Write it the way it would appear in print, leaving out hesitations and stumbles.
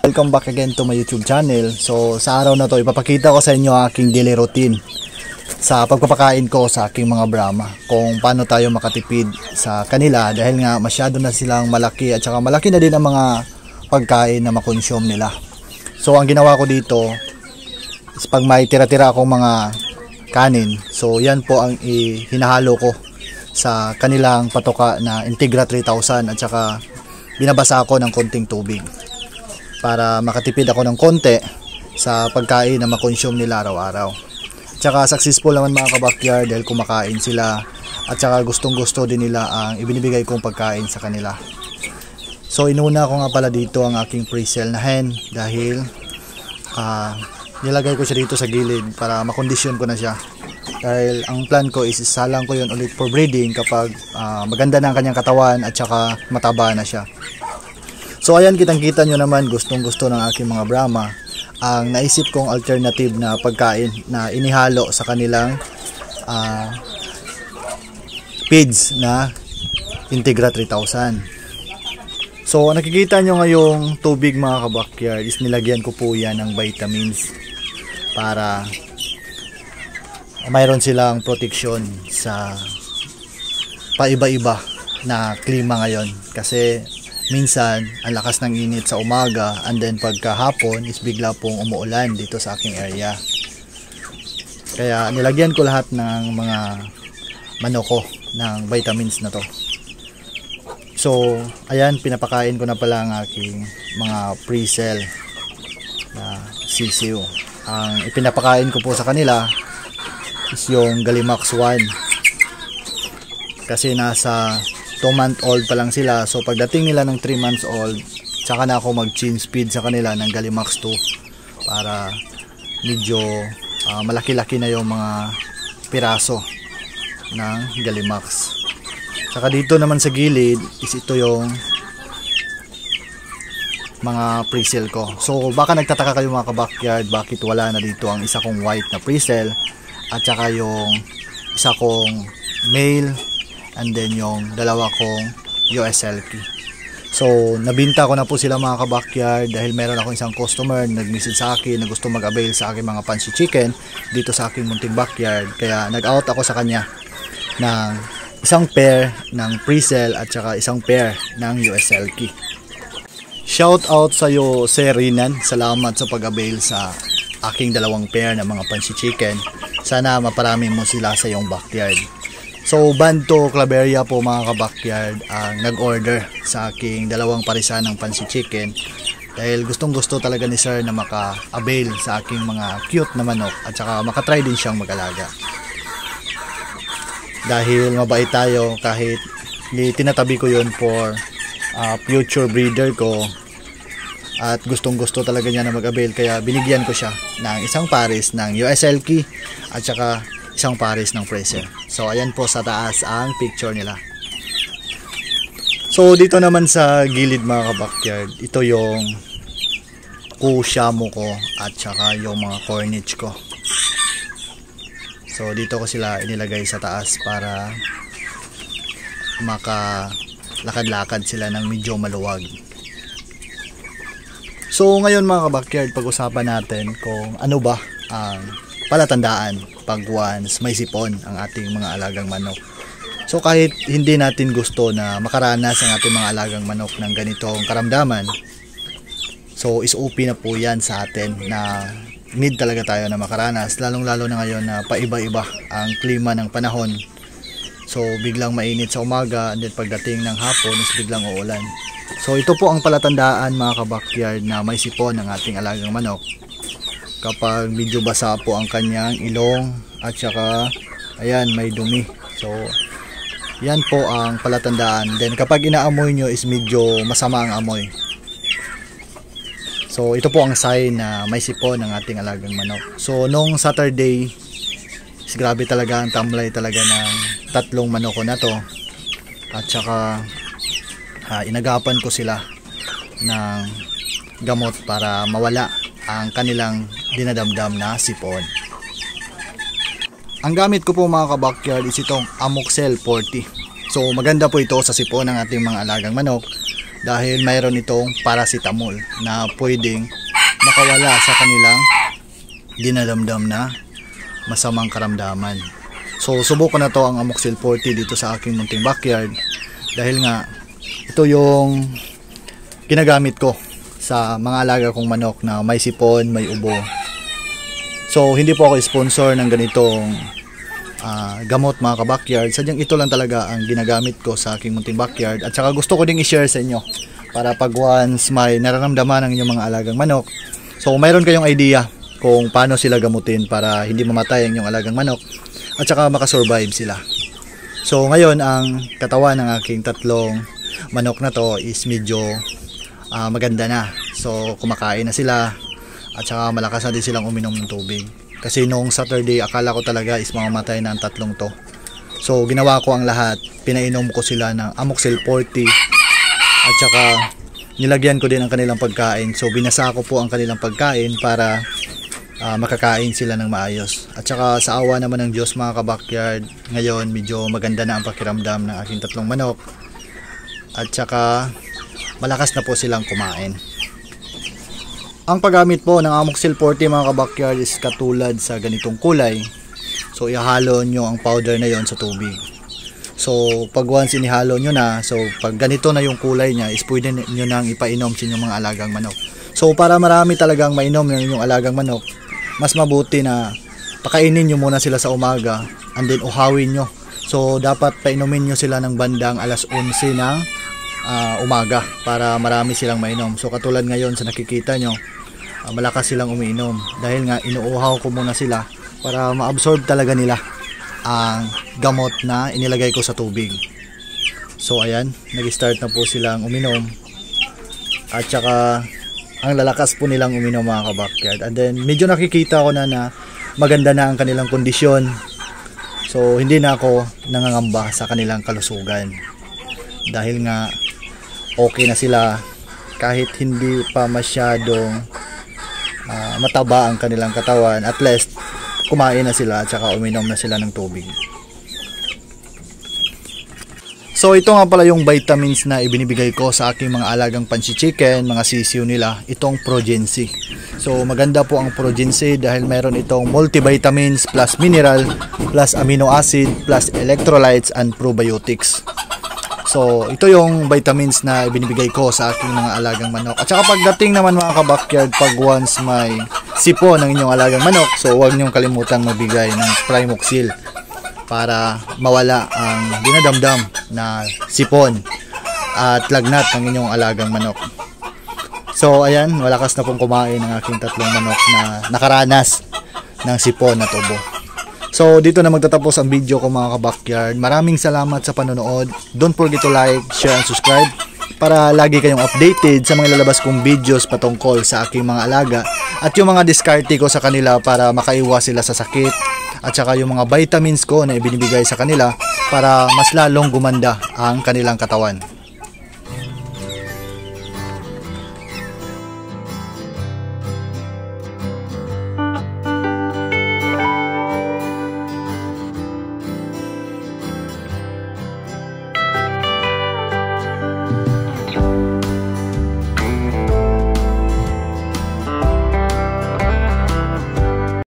Welcome back again to my YouTube channel. So sa araw na to ipapakita ko sa inyo aking daily routine sa pagpapakain ko sa aking mga Brahma, kung paano tayo makatipid sa kanila dahil nga masyado na silang malaki at saka malaki na din ang mga pagkain na makonsume nila. So ang ginawa ko dito is pag may tira-tira akong mga kanin, so yan po ang hinahalo ko sa kanilang patoka na Integra 3000 at saka binabasa ako ng konting tubig para makatipid ako ng konti sa pagkain na makonsume nila araw-araw. Tsaka successful naman mga kabakyard dahil kumakain sila at saka gustong gusto din nila ang ibinibigay kong pagkain sa kanila. So inuna ko nga pala dito ang aking pre-sale na hen dahil nilagay ko siya dito sa gilid para makondisyon ko na siya. Dahil ang plan ko is isalang ko yun ulit for breeding kapag maganda na ang kanyang katawan at saka mataba na siya. So ayan, kitang-kita nyo naman, gustong-gusto ng aking mga Brahma ang naisip kong alternative na pagkain na inihalo sa kanilang feeds na Integra 3000. So nakikita nyo ngayong tubig mga kabakyard is nilagyan ko po yan ng vitamins para mayroon silang protection sa paiba-iba na klima ngayon, kasi minsan ang lakas ng init sa umaga and then pagkahapon is bigla pong umuulan dito sa aking area. Kaya nilagyan ko lahat ng mga manok ko ng vitamins na to. So ayan, pinapakain ko na pala ang aking mga pre-sale na sisiw. Ang ipinapakain ko po sa kanila is yung Galimax 1 kasi nasa 2-month-old pa lang sila. So pagdating nila ng 3 months old, saka na ako mag-change feed sa kanila ng Galimax 2 para medyo malaki-laki na yung mga piraso ng Galimax. Saka dito naman sa gilid is ito yung mga pre-sale ko. So baka nagtataka kayo mga kabakyard bakit wala na dito ang isa kong white na pre-sale at saka yung isa kong male and then yung dalawa kong USLK. So nabinta ko na po sila mga kabakyard dahil meron akong isang customer nag-message sa akin na gusto mag-avail sa aking mga pansy chicken dito sa aking munting backyard. Kaya nag-out ako sa kanya ng isang pair ng pre-sale at saka isang pair ng USLK. Shout out sa iyo Sir Rinan, salamat sa pag-avail sa aking dalawang pair ng mga pansy chicken. Sana maparami mo sila sa iyong backyard. So Banto Claveria po mga kabakyard ang nag-order sa aking dalawang parisan ng pansy chicken dahil gustong gusto talaga ni sir na maka-avail sa aking mga cute na manok at saka makatry din siyang mag-alaga. Dahil mabait tayo, kahit tinatabi ko yun for future breeder ko at gustong gusto talaga niya na mag-avail, kaya binigyan ko siya ng isang pares ng USLK at saka isang pares ng Fraser. So ayan po sa taas ang picture nila. So dito naman sa gilid mga kabakyard, ito yung kusyamo ko at saka yung mga corniche ko. So dito ko sila inilagay sa taas para makalakad-lakad sila ng medyo maluwag. So ngayon mga kabakyard, pag-usapan natin kung ano ba ang palatandaan pag once may sipon ang ating mga alagang manok. So kahit hindi natin gusto na makaranas ang ating mga alagang manok ng ganitong karamdaman, so SOP na po yan sa atin na need talaga tayo na makaranas, lalong lalo na ngayon na paiba-iba ang klima ng panahon. So biglang mainit sa umaga and then pagdating ng hapon is biglang uulan. So ito po ang palatandaan mga kabakyard na may sipon ang ating alagang manok. Kapag medyo basa po ang kanyang ilong at saka ayan, may dumi. So yan po ang palatandaan. Then kapag inaamoy nyo is medyo masama ang amoy. So ito po ang sign na may sipon ang ating alagang manok. So nung Saturday is grabe talaga ang tamlay talaga ng tatlong manok ko na to. At saka inagapan ko sila ng gamot para mawala ang kanilang dinadamdam na sipon. Ang gamit ko po mga kabakyard is itong Amoxel 40. So maganda po ito sa sipon ng ating mga alagang manok dahil mayroon itong paracetamol na pwedeng makawala sa kanilang dinadamdam na masamang karamdaman. So subukan na to ang Amoxil 40 dito sa aking munting backyard dahil nga ito yung ginagamit ko sa mga alaga kong manok na may sipon, may ubo. So hindi po ako sponsor ng ganitong gamot mga ka-backyard. Sadyang ito lang talaga ang ginagamit ko sa aking munting backyard. At saka gusto ko ding i-share sa inyo para pag once may nararamdaman ng inyong mga alagang manok, so mayroon kayong idea kung paano sila gamutin para hindi mamatay ang inyong alagang manok at saka makasurvive sila. So ngayon ang katawan ng aking tatlong manok na to is medyo maganda na. So kumakain na sila at saka malakas na din silang uminom ng tubig. Kasi nung Saturday akala ko talaga is mamamatay na ang tatlong to. So ginawa ko ang lahat, pinainom ko sila ng Amoxil 40 at saka nilagyan ko din ang kanilang pagkain. So binasa ko po ang kanilang pagkain para makakain sila ng maayos. At saka sa awa naman ng Diyos mga ka-backyard, ngayon medyo maganda na ang pakiramdam ng aking tatlong manok. At saka malakas na po silang kumain. Ang paggamit po ng Amoxil 40 mga ka-backyard is katulad sa ganitong kulay. So ihalo nyo ang powder na yon sa tubig. So pag once inihalo nyo na, so pag ganito na yung kulay nya is pwede nyo nang ipainom sa inyong mga alagang manok. So para marami talagang mainom ng inyong alagang manok, mas mabuti na pakainin nyo muna sila sa umaga and then uhawin nyo. So dapat painumin nyo sila ng bandang alas 11 ng umaga para marami silang mainom. So katulad ngayon sa nakikita nyo, malakas silang umiinom dahil nga inuuhaw ko muna sila para ma-absorb talaga nila ang gamot na inilagay ko sa tubig. So ayan, nag-start na po silang uminom at saka ang lalakas po nilang uminom mga ka-backyard. And then medyo nakikita ko na maganda na ang kanilang kondisyon. So hindi na ako nangangamba sa kanilang kalusugan dahil nga okay na sila kahit hindi pa masyadong mataba ang kanilang katawan. At least kumain na sila at saka uminom na sila ng tubig. So ito nga pala yung vitamins na ibinibigay ko sa aking mga alagang pansi chicken, mga sisiw nila, itong Progency. So maganda po ang Progency dahil meron itong multivitamins plus mineral plus amino acid plus electrolytes and probiotics. So ito yung vitamins na ibinibigay ko sa aking mga alagang manok. At saka pagdating naman mga ka-backyard, pag once may sipon ng inyong alagang manok, so huwag niyong kalimutang magbigay ng Primoxil para mawala ang dinadamdam na sipon at lagnat ng inyong alagang manok. So ayan, malakas na pong kumain ng aking tatlong manok na nakaranas ng sipon at ubo. So dito na magtatapos ang video ko mga ka-backyard. Maraming salamat sa panonood. Don't forget to like, share, and subscribe para lagi kayong updated sa mga lalabas kong videos patungkol sa aking mga alaga at yung mga diskarte ko sa kanila para makaiwas sila sa sakit at saka yung mga vitamins ko na ibinibigay sa kanila para mas lalong gumanda ang kanilang katawan.